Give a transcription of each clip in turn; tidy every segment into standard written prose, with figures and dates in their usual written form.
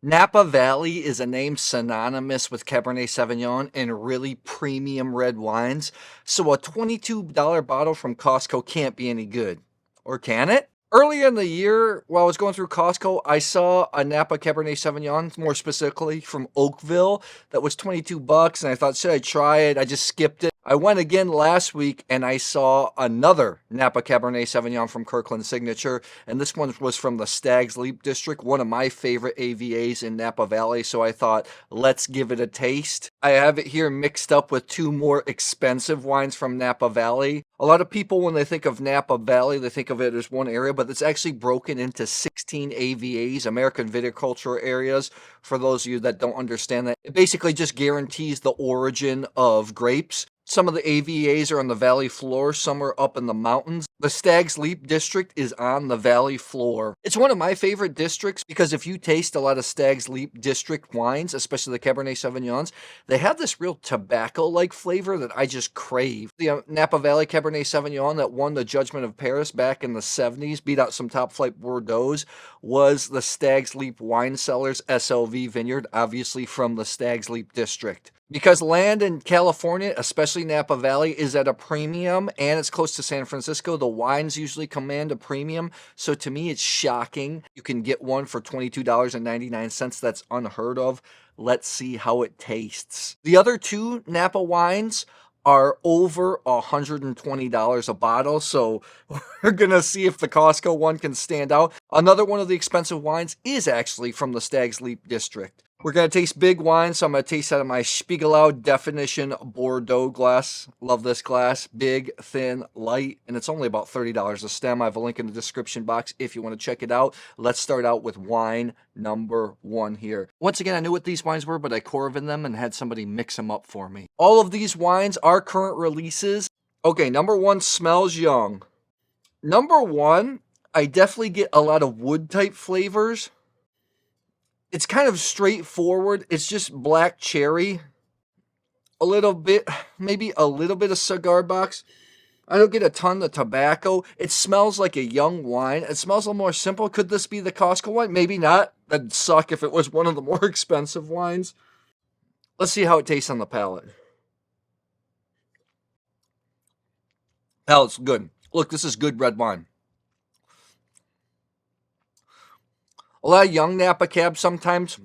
Napa Valley is a name synonymous with Cabernet Sauvignon and really premium red wines, so a $22 bottle from Costco can't be any good. Or can it? Earlier in the year, while I was going through Costco, I saw a Napa Cabernet Sauvignon, more specifically from Oakville, that was 22 bucks, and I thought, should I try it? I just skipped it. I went again last week and I saw another Napa Cabernet Sauvignon from Kirkland Signature, and this one was from the Stag's Leap District, one of my favorite AVAs in Napa Valley, so I thought, let's give it a taste. I have it here mixed up with two more expensive wines from Napa Valley. A lot of people, when they think of Napa Valley, they think of it as one area, but it's actually broken into 16 AVAs, American Viticulture Areas. For those of you that don't understand that, it basically just guarantees the origin of grapes. Some of the AVAs are on the valley floor, some are up in the mountains. The Stag's Leap district is on the valley floor. It's one of my favorite districts because if you taste a lot of Stag's Leap district wines, especially the Cabernet Sauvignons, they have this real tobacco-like flavor that I just crave. The Napa Valley Cabernet Sauvignon that won the Judgment of Paris back in the 70s, beat out some top-flight Bordeaux's, was the Stag's Leap Wine Cellars SLV vineyard, obviously from the Stag's Leap district. Because land in California, especially Napa Valley, is at a premium and it's close to San Francisco, the wines usually command a premium. So to me, it's shocking. You can get one for $22.99. That's unheard of. Let's see how it tastes. The other two Napa wines are over $120 a bottle, so we're gonna see if the Costco one can stand out. Another one of the expensive wines is actually from the Stag's Leap district. We're going to taste big wine, so I'm going to taste out of my Spiegelau Definition Bordeaux glass. Love this glass. Big, thin, light, and it's only about $30 a stem. I have a link in the description box if you want to check it out. Let's start out with wine number one here. Once again, I knew what these wines were, but I corvied them and had somebody mix them up for me. All of these wines are current releases. Okay, number one smells young. Number one, I definitely get a lot of wood-type flavors. It's kind of straightforward. It's just black cherry. A little bit, maybe a little bit of cigar box. I don't get a ton of tobacco. It smells like a young wine. It smells a little more simple. Could this be the Costco wine? Maybe not. That'd suck if it was one of the more expensive wines. Let's see how it tastes on the palate. Palate's good. Look, this is good red wine. A lot of young Napa Cab sometimes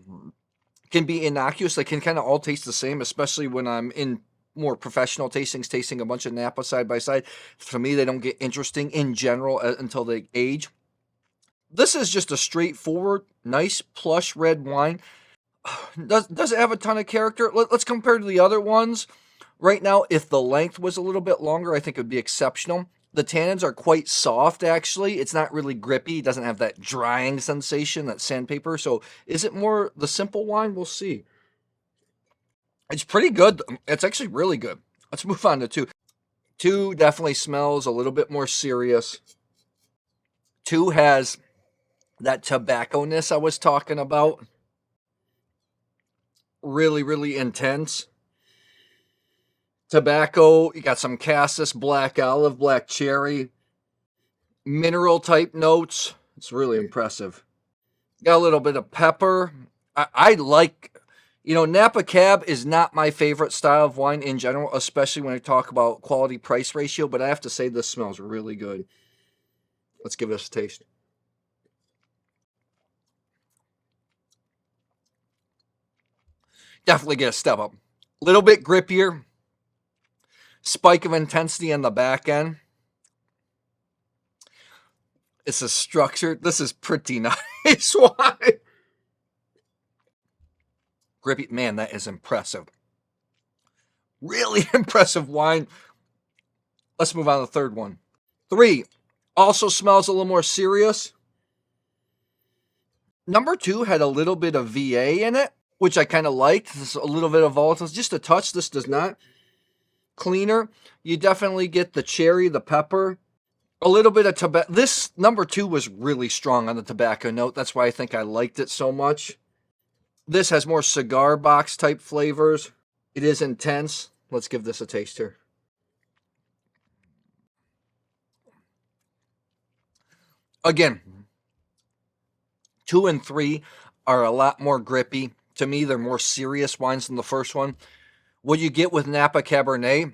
can be innocuous. They can kind of all taste the same, especially when I'm in more professional tastings, tasting a bunch of Napa side by side. For me, they don't get interesting in general until they age. This is just a straightforward, nice, plush red wine. Does it have a ton of character? Let's compare to the other ones. Right now, if the length was a little bit longer, I think it would be exceptional. The tannins are quite soft, actually. It's not really grippy. It doesn't have that drying sensation, that sandpaper. So is it more the simple wine? We'll see. It's pretty good. It's actually really good. Let's move on to two. Two definitely smells a little bit more serious. Two has that tobacco-ness I was talking about. Really, really intense. Tobacco, you got some cassis, black olive, black cherry, mineral type notes. It's really impressive. Got a little bit of pepper. I like, Napa Cab is not my favorite style of wine in general, especially when I talk about quality price ratio, but I have to say this smells really good. Let's give this a taste. Definitely get a step up. Little bit grippier. Spike of intensity on the back end. It's a structured. This is pretty nice wine. Grippy. Man, that is impressive. Really impressive wine. Let's move on to the third one. Three. Also smells a little more serious. Number two had a little bit of VA in it, which I kind of liked. This is a little bit of volatile. Just a touch. This does not. Cleaner. You definitely get the cherry, the pepper, a little bit of tobacco. This number two was really strong on the tobacco note. That's why I think I liked it so much. This has more cigar box type flavors. It is intense. Let's give this a taste here. Again, two and three are a lot more grippy. To me, they're more serious wines than the first one. What you get with Napa Cabernet,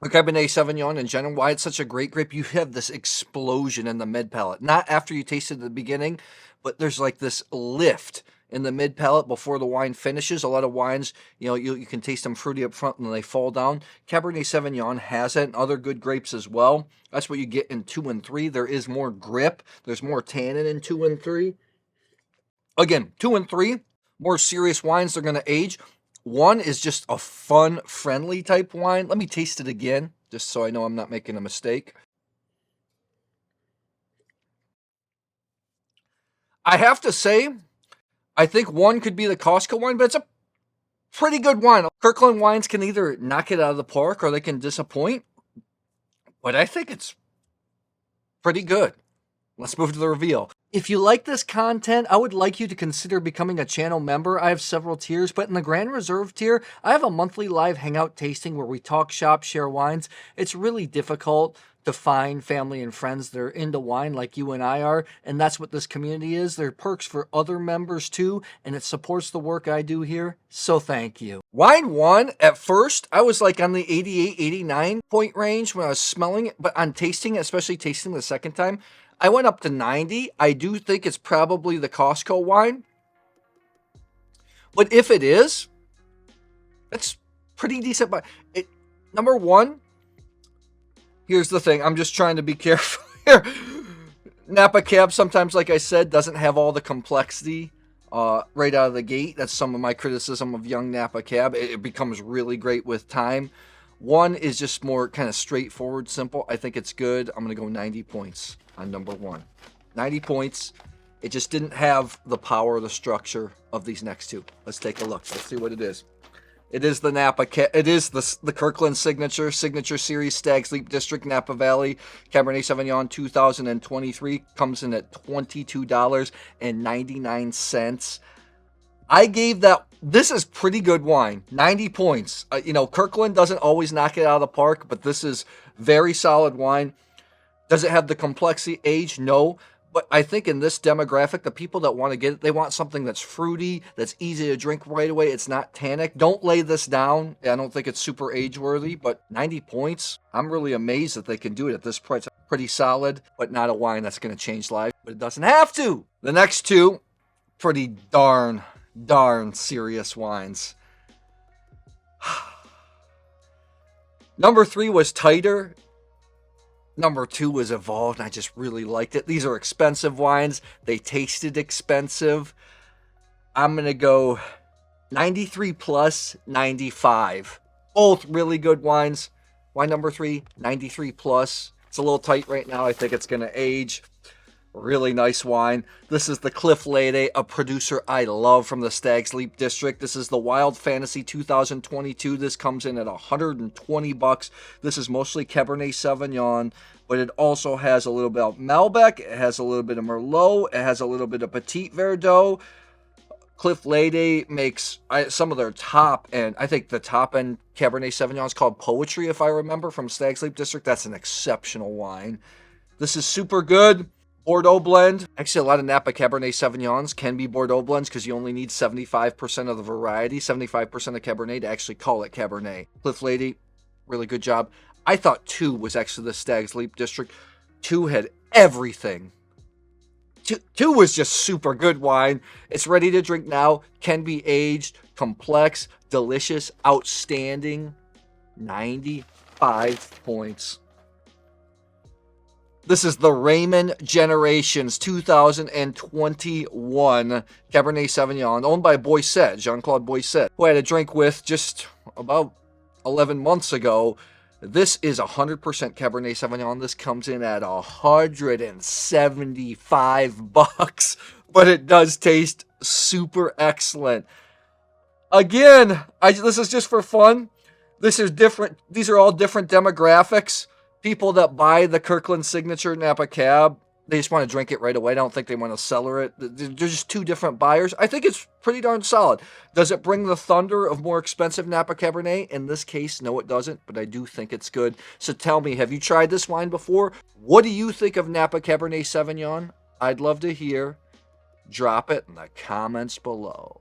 or Cabernet Sauvignon in general, why it's such a great grape, you have this explosion in the mid palate. Not after you taste it at the beginning, but there's like this lift in the mid palate before the wine finishes. A lot of wines, you can taste them fruity up front and then they fall down. Cabernet Sauvignon has it, and other good grapes as well. That's what you get in 2 and 3. There is more grip. There's more tannin in 2 and 3. Again, 2 and 3, more serious wines, they're going to age. 1 is just a fun, friendly type wine. Let me taste it again, just so I know I'm not making a mistake. I have to say, I think 1 could be the Costco wine, but it's a pretty good wine. Kirkland wines can either knock it out of the park or they can disappoint, but I think it's pretty good. Let's move to the reveal. If you like this content, I would like you to consider becoming a channel member. I have several tiers, but in the Grand Reserve tier, I have a monthly live hangout tasting where we talk shop, share wines. It's really difficult to find family and friends that are into wine like you and I are, and that's what this community is. There are perks for other members too, and it supports the work I do here, so thank you. Wine 1, at first, I was like on the 88, 89 point range when I was smelling it, but on tasting it, especially tasting the second time, I went up to 90. I do think it's probably the Costco wine. But if it is, it's pretty decent. But number 1, here's the thing. I'm just trying to be careful here. Napa Cab sometimes, like I said, doesn't have all the complexity right out of the gate. That's some of my criticism of young Napa Cab. It becomes really great with time. 1 is just more kind of straightforward, simple. I think it's good. I'm going to go 90 points on number 1. 90 points. It just didn't have the power or the structure of these next two. Let's take a look. Let's see what it is. It is the It is the Kirkland Signature Series Stag's Leap District Napa Valley Cabernet Sauvignon 2023. Comes in at $22.99. I gave that. This is pretty good wine. 90 points. Kirkland doesn't always knock it out of the park, but this is very solid wine. Does it have the complexity age? No. But I think in this demographic, the people that want to get it, they want something that's fruity, that's easy to drink right away. It's not tannic. Don't lay this down. I don't think it's super age-worthy, but 90 points. I'm really amazed that they can do it at this price. Pretty solid, but not a wine that's going to change lives. But it doesn't have to. The next two, pretty darn serious wines. Number 3 was tighter. Number 2 was evolved, and I just really liked it. These are expensive wines. They tasted expensive. I'm going to go 93 plus 95. Both really good wines. Wine number 3, 93 plus. It's a little tight right now. I think it's going to age. Really nice wine. This is the Cliff Lede, a producer I love from the Stag's Leap District. This is the Wild Fantasy 2022. This comes in at $120. This is mostly Cabernet Sauvignon, but it also has a little bit of Malbec. It has a little bit of Merlot. It has a little bit of Petit Verdot. Cliff Lede makes some of their top end. I think the top end Cabernet Sauvignon is called Poetry, if I remember, from Stag's Leap District. That's an exceptional wine. This is super good. Bordeaux blend. Actually, a lot of Napa Cabernet Sauvignons can be Bordeaux blends because you only need 75% of the variety, 75% of Cabernet to actually call it Cabernet. Cliff Lede, really good job. I thought 2 was actually the Stag's Leap District. 2 had everything. 2 was just super good wine. It's ready to drink now, can be aged, complex, delicious, outstanding. 95 points. This is the Raymond Generations 2021 Cabernet Sauvignon, owned by Boisset, Jean-Claude Boisset, who I had a drink with just about 11 months ago. This is 100% Cabernet Sauvignon. This comes in at $175, but it does taste super excellent. Again, this is just for fun. This is different. These are all different demographics. People that buy the Kirkland Signature Napa Cab, they just want to drink it right away. I don't think they want to cellar it. They're just 2 different buyers. I think it's pretty darn solid. Does it bring the thunder of more expensive Napa Cabernet? In this case, no, it doesn't, but I do think it's good. So tell me, have you tried this wine before? What do you think of Napa Cabernet Sauvignon? I'd love to hear. Drop it in the comments below.